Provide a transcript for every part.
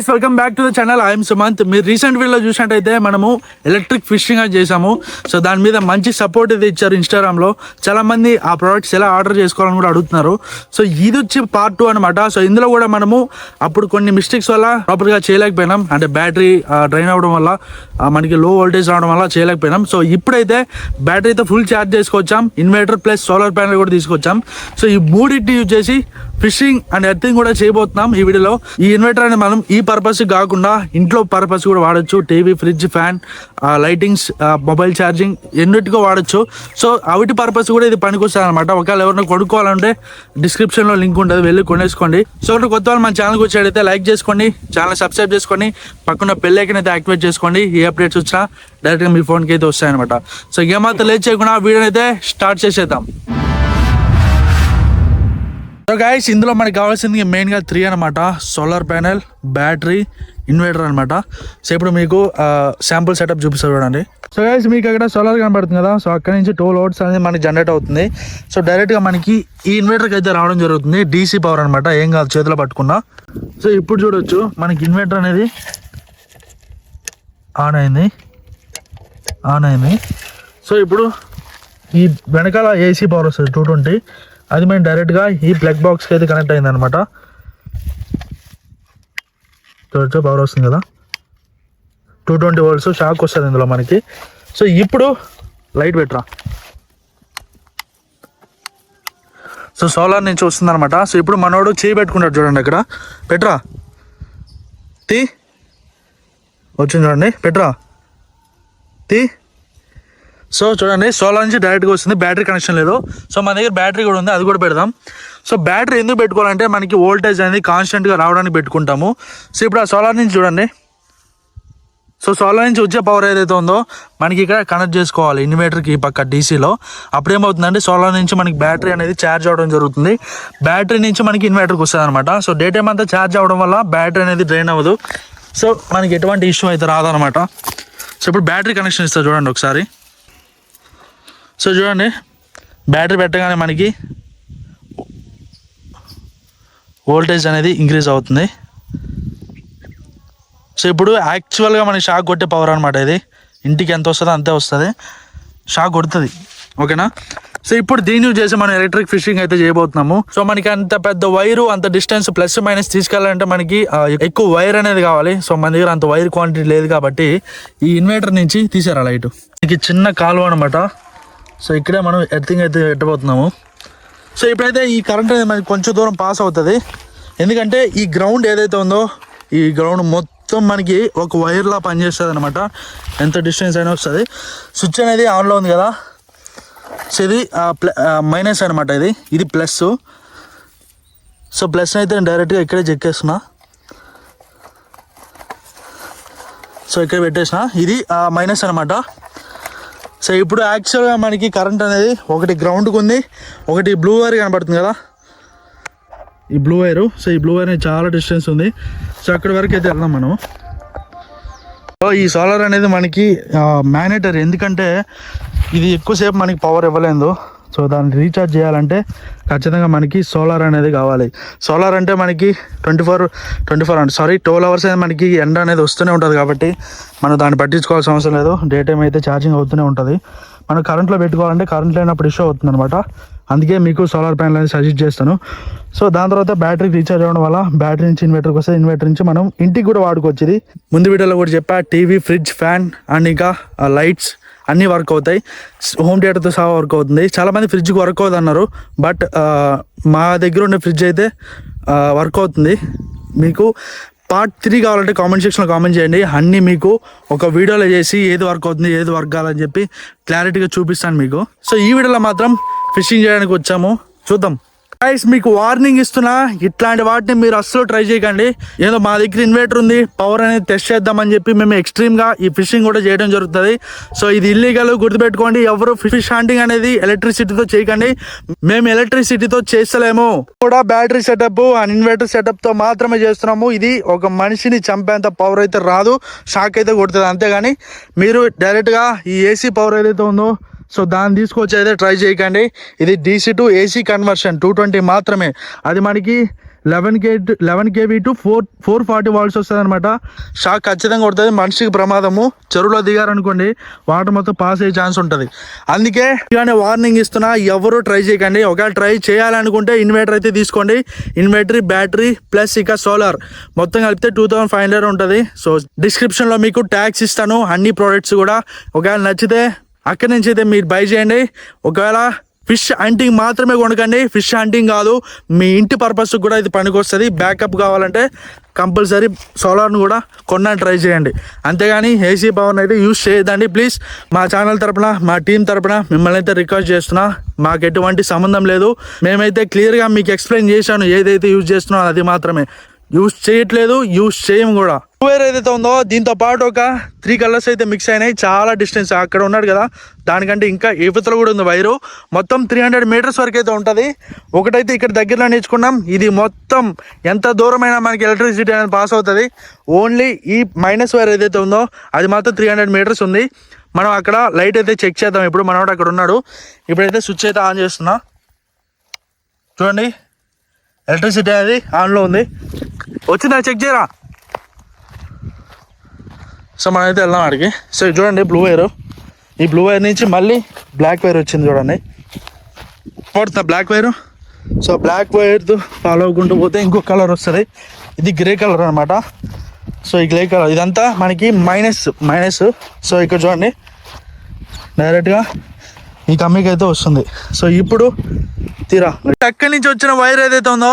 Welcome back to the channel. I'm Sumanth. మీరు recent వీడియోలో చూసినట్టయితే మనము ఎలక్ట్రిక్ ఫిషింగ్ అని చేసాము. సో దాని మీద మంచి సపోర్ట్ అయితే ఇచ్చారు ఇన్స్టాగ్రామ్లో. చాలా మంది ఆ ప్రోడక్ట్స్ ఎలా ఆర్డర్ చేసుకోవాలని కూడా అడుగుతున్నారు. సో ఇది వచ్చి పార్ట్ 2 అనమాట. సో ఇందులో కూడా మనము అప్పుడు కొన్ని మిస్టేక్స్ వల్ల ప్రాపర్గా చేయలేకపోయినాం. అంటే బ్యాటరీ డ్రైన్ అవ్వడం వల్ల మనకి లో వోల్టేజ్ రావడం వల్ల చేయలేకపోయినాం. సో ఇప్పుడైతే బ్యాటరీతో ఫుల్ ఛార్జ్ చేసుకొచ్చాం. ఇన్వర్టర్ ప్లస్ సోలార్ ప్యానల్ కూడా తీసుకొచ్చాం. సో ఈ మూడింటిని యూజ్ చేసి ఫిషింగ్ అండ్ ఎర్తింగ్ కూడా చేయబోతున్నాం ఈ వీడియోలో. ఈ ఇన్వర్టర్ అనేది మనం ఈ పర్పస్ కాకుండా ఇంట్లో పర్పస్ కూడా వాడచ్చు. TV, fridge, fan, lightings, mobile charging ఎన్నిటికో వాడచ్చు. సో అవిటి పర్పస్ కూడా ఇది పనికొస్తుంది అనమాట. ఒకవేళ ఎవరైనా కొనుక్కోవాలంటే డిస్క్రిప్షన్లో లింక్ ఉంటుంది, వెళ్ళి కొనేసుకోండి. సో కొత్త వాళ్ళు మన ఛానల్కి వచ్చేటైతే లైక్ చేసుకోండి, ఛానల్ సబ్స్క్రైబ్ చేసుకోండి, పక్కన బెల్ ఐకాన్ అయితే యాక్టివేట్ చేసుకోండి. ఏ అప్డేట్స్ వచ్చినా డైరెక్ట్గా మీ ఫోన్కి అయితే వస్తాయన్నమాట. సో ఏమాత్రం లేట్ చేయకుండా వీడియోని అయితే స్టార్ట్ చేసేద్దాం. సో గైస్, ఇందులో మనకి కావాల్సింది మెయిన్గా 3 అనమాట. సోలార్ ప్యానెల్, బ్యాటరీ, ఇన్వర్టర్ అనమాట. సో ఇప్పుడు మీకు శాంపుల్ సెటప్ చూపిస్తారు చూడండి. సో గైస్, మీకు అక్కడ సోలార్ కనబడుతుంది కదా. సో అక్కడ నుంచి 2 లోడ్స్ అనేది మనకి జనరేట్ అవుతుంది. సో డైరెక్ట్గా మనకి ఈ ఇన్వర్టర్కి అయితే రావడం జరుగుతుంది. డీసీ పవర్ అనమాట, ఏం కాదు చేతిలో పట్టుకున్నా. సో ఇప్పుడు చూడొచ్చు మనకి ఇన్వర్టర్ అనేది ఆన్ అయింది. సో ఇప్పుడు ఈ వెనకాల ఏసీ పవర్ వస్తుంది 220. అది మేము డైరెక్ట్గా ఈ ప్లగ్ బాక్స్కి అయితే కనెక్ట్ అయింది అనమాట. చూడొచ్చు పవర్ వస్తుంది కదా, 220 volts షాక్ వస్తుంది ఇందులో మనకి. సో ఇప్పుడు లైట్ పెట్టరా. సో సోలార్ నుంచి వస్తుంది అనమాట. సో ఇప్పుడు మనోడు చేయి పెట్టుకుంటాడు చూడండి, అక్కడ పెట్టరా, తీ వచ్చింది చూడండి, పెట్టరా, తీ. సో చూడండి, సోలార్ నుంచి డైరెక్ట్గా వస్తుంది, బ్యాటరీ కనెక్షన్ లేదు. సో మన దగ్గర బ్యాటరీ కూడా ఉంది, అది కూడా పెడదాం. సో బ్యాటరీ ఎందుకు పెట్టుకోవాలంటే మనకి వోల్టేజ్ అనేది కాన్స్టెంట్గా రావడానికి పెట్టుకుంటాము. సో ఇప్పుడు ఆ సోలార్ నుంచి చూడండి, సో సోలార్ నుంచి వచ్చే పవర్ ఏదైతే ఉందో మనకి ఇక్కడ కనెక్ట్ చేసుకోవాలి ఇన్వర్టర్కి ఈ పక్క డీసీలో. అప్పుడేమవుతుందంటే సోలార్ నుంచి మనకి బ్యాటరీ అనేది ఛార్జ్ అవ్వడం జరుగుతుంది. బ్యాటరీ నుంచి మనకి ఇన్వర్టర్కి వస్తుంది అనమాట. సో డే టైం అంతా ఛార్జ్ అవ్వడం వల్ల బ్యాటరీ అనేది డ్రైన్ అవ్వదు. సో మనకి ఎటువంటి ఇష్యూ అయితే రాదనమాట. సో ఇప్పుడు బ్యాటరీ కనెక్షన్ ఇస్తా చూడండి ఒకసారి. సో చూడండి, బ్యాటరీ పెట్టగానే మనకి వోల్టేజ్ అనేది ఇంక్రీజ్ అవుతుంది. సో ఇప్పుడు యాక్చువల్గా మనకి షాక్ కొట్టే పవర్ అనమాట ఇది. ఇంటికి ఎంత వస్తుందో అంతే వస్తుంది, షాక్ కొడుతుంది. ఓకేనా. సో ఇప్పుడు దీన్ని యూజ్ చేసి మనం ఎలక్ట్రిక్ ఫిషింగ్ అయితే చేయబోతున్నాము. సో మనకి అంత పెద్ద వైరు, అంత డిస్టెన్స్ ప్లస్ మైనస్ తీసుకెళ్ళాలంటే మనకి ఎక్కువ వైర్ అనేది కావాలి. సో మన దగ్గర అంత వైర్ క్వాంటిటీ లేదు కాబట్టి ఈ ఇన్వర్టర్ నుంచి తీసారా లైట్. మనకి చిన్న కాలువ అనమాట. సో ఇక్కడే మనం ఎర్తింగ్ అయితే పెట్టబోతున్నాము. సో ఇప్పుడైతే ఈ కరెంట్ అనేది మనకి కొంచెం దూరం పాస్ అవుతుంది. ఎందుకంటే ఈ గ్రౌండ్ ఏదైతే ఉందో ఈ గ్రౌండ్ మొత్తం మనకి ఒక వైర్లా పనిచేస్తుంది అనమాట. ఎంత డిస్టెన్స్ అయినా వస్తుంది. స్విచ్ అనేది ఆన్లో ఉంది కదా. సో ఇది మైనస్ అనమాట, ఇది ప్లస్. సో ప్లస్ అయితే నేను డైరెక్ట్గా ఇక్కడే చెక్కేస్తున్నా. సో ఇక్కడ పెట్టేసిన, ఇది మైనస్ అనమాట. సో ఇప్పుడు యాక్చువల్గా మనకి కరెంట్ అనేది ఒకటి గ్రౌండ్కి ఉంది, ఒకటి బ్లూ వైర్ కనబడుతుంది కదా, ఈ బ్లూ వైరు. సో ఈ బ్లూ వైర్ అనేది చాలా డిస్టెన్స్ ఉంది. సో అక్కడి వరకు అయితే వెళ్దాం మనం. సో ఈ సోలార్ అనేది మనకి మ్యాగ్నెటరీ, ఎందుకంటే ఇది ఎక్కువసేపు మనకి పవర్ ఇవ్వలేదు. సో దాన్ని రీఛార్జ్ చేయాలంటే ఖచ్చితంగా మనకి సోలార్ అనేది కావాలి. సోలార్ అంటే మనకి 12 hours అనేది మనకి ఎండ అనేది వస్తూనే ఉంటుంది కాబట్టి మనం దాన్ని పట్టించుకోవాల్సిన అవసరం లేదు. డే టైం అయితే ఛార్జింగ్ అవుతూనే ఉంటుంది. మనం కరెంట్లో పెట్టుకోవాలంటే కరెంట్ లేనప్పుడు ఇష్యూ అవుతుంది అనమాట. అందుకే మీకు సోలార్ ప్యానల్ అనేది సజెస్ట్ చేస్తాను. సో దాని తర్వాత బ్యాటరీ రీఛార్జ్ అవ్వడం వల్ల బ్యాటరీ నుంచి ఇన్వర్టర్కి వస్తే ఇన్వర్టర్ నుంచి మనం ఇంటికి కూడా వాడుకోవచ్చు. ఇది ముందు వీడియోలో కూడా చెప్పా, టీవీ, ఫ్రిడ్జ్, ఫ్యాన్ అండ్ ఇంకా లైట్స్ అన్నీ వర్క్ అవుతాయి. హోమ్ థియేటర్తో సహా వర్క్ అవుతుంది. చాలామంది ఫ్రిడ్జ్కి వర్క్ అవుతుంది అన్నారు, బట్ మా దగ్గర ఉండే ఫ్రిడ్జ్ అయితే వర్క్ అవుతుంది. మీకు పార్ట్ 3 కావాలంటే కామెంట్ సెక్షన్లో కామెంట్ చేయండి. అన్నీ మీకు ఒక వీడియోలో చేసి ఏది వర్క్ అవుతుంది, ఏది వర్క్ కావాలని చెప్పి క్లారిటీగా చూపిస్తాను మీకు. సో ఈ వీడియోలో మాత్రం ఫిషింగ్ చేయడానికి వచ్చాము, చూద్దాం. గైస్, మీకు వార్నింగ్ ఇస్తున్నా, ఇట్లాంటి వాటిని మీరు అస్సలు ట్రై చేయకండి. ఏదో మా దగ్గర ఇన్వర్టర్ ఉంది, పవర్ అనేది టెస్ట్ చేద్దామని చెప్పి మేము ఎక్స్ట్రీమ్గా ఈ ఫిషింగ్ కూడా చేయడం జరుగుతుంది. సో ఇది ఇల్లీగల్, గుర్తుపెట్టుకోండి. ఎవరు ఫిష్ హంటింగ్ అనేది ఎలక్ట్రిసిటీతో చేయకండి. మేము ఎలక్ట్రిసిటీతో చేస్తలేము, కూడా బ్యాటరీ సెటప్ అండ్ ఇన్వర్టర్ సెటప్తో మాత్రమే చేస్తున్నాము. ఇది ఒక మనిషిని చంపేంత పవర్ అయితే రాదు, షాక్ అయితే కొడుతుంది అంతేగాని మీరు డైరెక్ట్గా ఈ ఏసీ పవర్ ఏదైతే ఉందో సో దాన్ని తీసుకొచ్చి అయితే ట్రై చేయకండి. ఇది DC to AC కన్వర్షన్ 220 మాత్రమే. అది మనకి 11 kV టు 440 వాల్ట్స్ వస్తుంది అనమాట. షాక్ ఖచ్చితంగా కొడుతుంది, మనిషికి ప్రమాదము. చెరువులో దిగారనుకోండి వాటర్ మొత్తం పాస్ అయ్యే ఛాన్స్ ఉంటుంది. అందుకే ఇలానే వార్నింగ్ ఇస్తున్నా, ఎవరు ట్రై చేయకండి. ఒకవేళ ట్రై చేయాలనుకుంటే ఇన్వర్టర్ అయితే తీసుకోండి. ఇన్వర్టర్, బ్యాటరీ ప్లస్ ఇక సోలార్ మొత్తం కలిపితే 2500 ఉంటుంది. సో డిస్క్రిప్షన్లో మీకు ట్యాగ్స్ ఇస్తాను అన్ని ప్రోడక్ట్స్ కూడా. ఒకవేళ నచ్చితే అక్కడి నుంచి అయితే మీరు బై చేయండి. ఒకవేళ ఫిష్ హంటింగ్ మాత్రమే కొనకండి, ఫిష్ హంటింగ్ కాదు, మీ ఇంటి పర్పస్ కూడా ఇది పనికొస్తుంది. బ్యాకప్ కావాలంటే కంపల్సరీ సోలార్ను కూడా కొనడానికి ట్రై చేయండి. అంతేగాని ఏసీ పవర్ని అయితే యూజ్ చేయదండి ప్లీజ్. మా ఛానల్ తరపున, మా టీం తరపున మిమ్మల్ని అయితే రిక్వెస్ట్ చేస్తున్నా. మాకు ఎటువంటి సంబంధం లేదు. మేమైతే క్లియర్గా మీకు ఎక్స్ప్లెయిన్ చేశాను ఏదైతే యూజ్ చేస్తున్నామో అది మాత్రమే. యూజ్ చేయట్లేదు, యూజ్ చేయం కూడా. వైర్ ఏదైతే ఉందో దీంతో పాటు ఒక 3 కలర్స్ అయితే మిక్స్ అయినాయి. చాలా డిస్టెన్స్ అక్కడ ఉన్నాడు కదా, దానికంటే ఇంకా ఏపుతలు కూడా ఉంది వైరు. మొత్తం 300 మీటర్స్ వరకు అయితే ఉంటుంది. ఒకటైతే ఇక్కడ దగ్గరలో నేర్చుకున్నాం. ఇది మొత్తం ఎంత దూరమైనా మనకి ఎలక్ట్రిసిటీ అనేది పాస్ అవుతుంది. ఓన్లీ ఈ మైనస్ వైర్ ఏదైతే ఉందో అది మాత్రం 300 మీటర్స్ ఉంది. మనం అక్కడ లైట్ అయితే చెక్ చేద్దాం. ఇప్పుడు మనోడు అక్కడ ఉన్నాడు. ఇప్పుడైతే స్విచ్ అయితే ఆన్ చేస్తున్నా. చూడండి, ఎలక్ట్రిసిటీ అనేది ఆన్లో ఉంది. వచ్చిందా చెక్ చేయరా. సో మనం అయితే వెళ్దాం అడిగి. సో చూడండి బ్లూ వైర్, ఈ బ్లూ వైర్ నుంచి మళ్ళీ బ్లాక్ వైర్ వచ్చింది చూడండి, పడుతుంది black wire. So black wire follow అవ్వకుంటూ పోతే ఇంకో కలర్ వస్తుంది. ఇది గ్రే కలర్ అనమాట. సో ఈ గ్రే కలర్ ఇదంతా మనకి మైనస్. సో ఇక్కడ చూడండి డైరెక్ట్గా ఈ కమ్మికి అయితే వస్తుంది. సో ఇప్పుడు తీరా అక్కడి నుంచి వచ్చిన వైర్ ఏదైతే ఉందో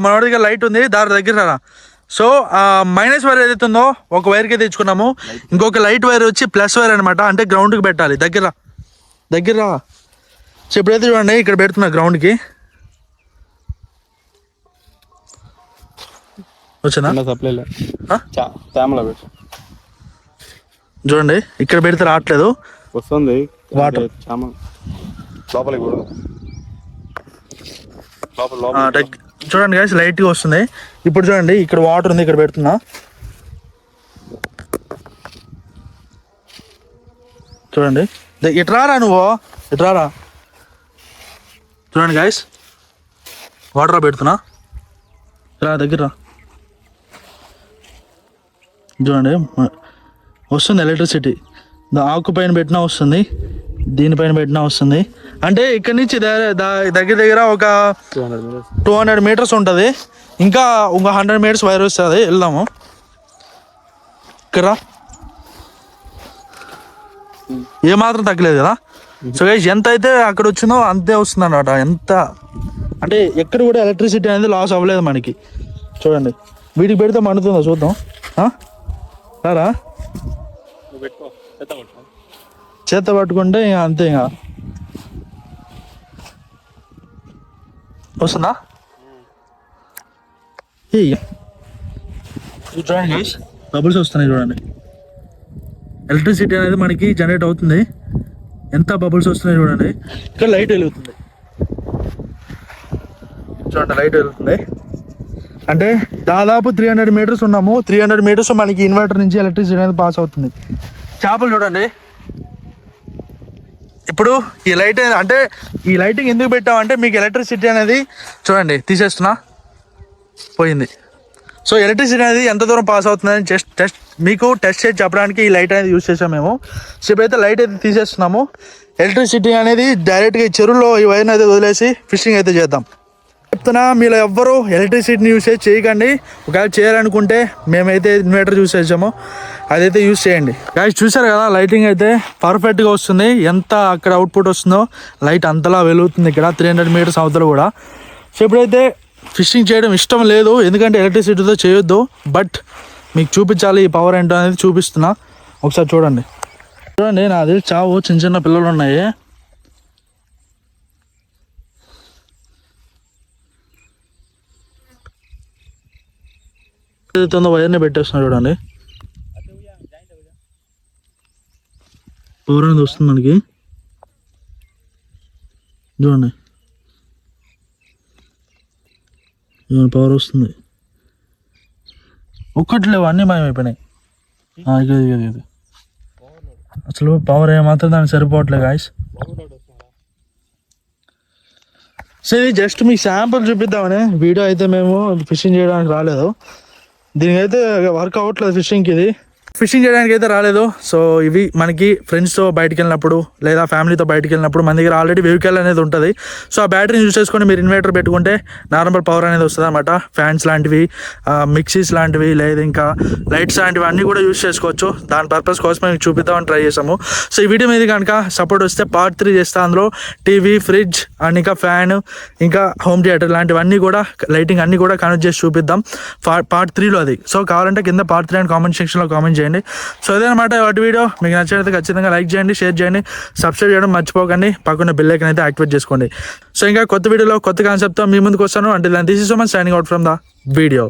మన దగ్గర లైట్ ఉంది, దాని దగ్గర. సో మైనస్ వైర్ ఏదైతే ఉందో ఒక వైర్కి తెచ్చుకున్నాము. ఇంకొక లైట్ వైర్ వచ్చి ప్లస్ వైర్ అనమాట, అంటే గ్రౌండ్కి పెట్టాలి. దగ్గర సో ఇప్పుడైతే చూడండి ఇక్కడ పెడుతున్నా గ్రౌండ్కి. వచ్చానా చూడండి, ఇక్కడ పెడితే రావట్లేదు, వస్తుంది వాటర్ చూడండి గైస్ లైట్గా వస్తుంది. ఇప్పుడు చూడండి ఇక్కడ వాటర్ ఉంది, ఇక్కడ పెడుతున్నా. చూడండి ఇట్రారా నువ్వు, ఇట్రారా. చూడండి గైస్ వాటర్ పెడుతున్నా, రా దగ్గర. చూడండి వస్తుంది ఎలక్ట్రిసిటీ. ఆకు పైన పెట్టినా వస్తుంది, దీనిపైన పెట్టినా వస్తుంది. అంటే ఇక్కడ నుంచి దగ్గర ఒక 200 మీటర్స్ ఉంటుంది. ఇంకా 100 మీటర్స్ వైర్ వస్తుంది. వెళ్దాము. ఇక్కడ ఏమాత్రం తగ్గలేదు కదా. సో గైస్ ఎంత అయితే అక్కడ వచ్చిందో అంతే వస్తుంది అన్నమాట. ఎంత అంటే ఎక్కడ కూడా ఎలక్ట్రిసిటీ అనేది లాస్ అవ్వలేదు మనకి. చూడండి వీటికి పెడితే మండుతుందో చూద్దాం. రారా చేత పట్టుకుంటే ఇంకా అంతే. ఇంకా వస్తుందా? చూడండి గైస్ బబుల్స్ వస్తున్నాయి. చూడండి ఎలక్ట్రిసిటీ అనేది మనకి జనరేట్ అవుతుంది. ఎంత బబుల్స్ వస్తున్నాయి చూడండి. ఇక్కడ లైట్ వెలుగుతుంది. చూడండి లైట్ వెలుగుతుంది. అంటే దాదాపు 300 మీటర్స్ ఉన్నాము. 300 మీటర్స్ మనకి ఇన్వర్టర్ నుంచి ఎలక్ట్రిసిటీ అనేది పాస్ అవుతుంది. చేపలు చూడండి. ఇప్పుడు ఈ లైట్ అంటే ఈ లైటింగ్ ఎందుకు పెట్టామంటే మీకు ఎలక్ట్రిసిటీ అనేది చూడండి తీసేస్తున్నా పోయింది. సో ఎలక్ట్రిసిటీ అనేది ఎంత దూరం పాస్ అవుతుందని మీకు టెస్ట్ చేసి చెప్పడానికి ఈ లైట్ అనేది యూజ్ చేసాము మేము. సో ఇప్పుడైతే లైట్ అయితే తీసేస్తున్నాము. ఎలక్ట్రిసిటీ అనేది డైరెక్ట్గా ఈ చెరువులో ఈ వైర్ని అయితే వదిలేసి ఫిషింగ్ అయితే చేద్దాం. చెప్తున్నా మీలో ఎవ్వరూ ఎలక్ట్రిసిటీని యూజ్ చేయకండి. ఒకవేళ చేయాలనుకుంటే మేమైతే ఇన్వర్టర్ యూజ్ చేసాము, అదైతే యూజ్ చేయండి. గాయస్ చూసారు కదా లైటింగ్ అయితే పర్ఫెక్ట్గా వస్తుంది. ఎంత అక్కడ అవుట్పుట్ వస్తుందో లైట్ అంతలా వెలుగుతుంది ఇక్కడ 300 మీటర్స్ అవతల కూడా. సో ఇప్పుడైతే ఫిషింగ్ చేయడం ఇష్టం లేదు, ఎందుకంటే ఎలక్ట్రిసిటీతో చేయొద్దు. బట్ మీకు చూపించాలి ఈ పవర్ ఏంటో అనేది చూపిస్తున్నా. ఒకసారి చూడండి. నాది చావు చిన్న చిన్న పిల్లలు ఉన్నాయి. ఏదైతే వైర్ని పెట్టేస్తున్నా చూడండి. పవర్ అనేది వస్తుంది మనకి. చూడండి పవర్ వస్తుంది. ఒక్కటి లేవు, అన్నీ మాయమైపోయినాయి. ఇది అసలు పవర్ ఏమాత్రం దానికి సరిపోవట్లేదు గాయస్. సో ఇది జస్ట్ మీకు శాంపుల్ చూపిద్దామని వీడియో అయితే మేము ఫిషింగ్ చేయడానికి రాలేదు. దీనికైతే వర్క్ అవ్వట్లేదు ఫిషింగ్కి, ఇది ఫిషింగ్ చేయడానికి అయితే రాలేదు. సో ఇవి మనకి ఫ్రెండ్స్తో బయటికి వెళ్ళినప్పుడు లేదా ఫ్యామిలీతో బయటికి వెళ్ళినప్పుడు మన దగ్గర ఆల్రెడీ వెహికల్ అనేది ఉంటుంది. సో ఆ బ్యాటరీని యూస్ చేసుకొని మీరు ఇన్వర్టర్ పెట్టుకుంటే నార్మల్ పవర్ అనేది వస్తుంది అనమాట. ఫ్యాన్స్ లాంటివి, మిక్సీస్ లాంటివి, లేదా ఇంకా లైట్స్ లాంటివి అన్నీ కూడా యూస్ చేసుకోవచ్చు. దాని పర్పస్ కోసం మేము చూపిద్దామని ట్రై చేసాము. సో ఈ వీడియో మీద కనుక సపోర్ట్ వస్తే పార్ట్ 3 చేస్తా. అందులో టీవీ, ఫ్రిడ్జ్ అండ్ ఇంకా ఫ్యాన్, ఇంకా హోమ్ థియేటర్ లాంటివన్నీ కూడా, లైటింగ్ అన్నీ కూడా కనెక్ట్ చేసి చూపిద్దాం పార్ట్ 3లో అది. సో కావాలంటే కింద పార్ట్ 3 అని కామెంట్ సెక్షన్లో కామెంట్ చేయండి. సో అదేనమాట వాటి వీడియో. మీకు నచ్చినట్లయితే ఖచ్చితంగా లైక్ చేయండి, షేర్ చేయండి, సబ్స్క్రైబ్ చేయడం మర్చిపోకండి, పక్కన బెల్ ఐకాన్ అయితే యాక్టివేట్ చేసుకోండి. సో ఇంకా కొత్త వీడియోలో కొత్త కాన్సెప్ట్తో మీ ముందుకు వస్తాను. అంటే this is so much signing out from the video.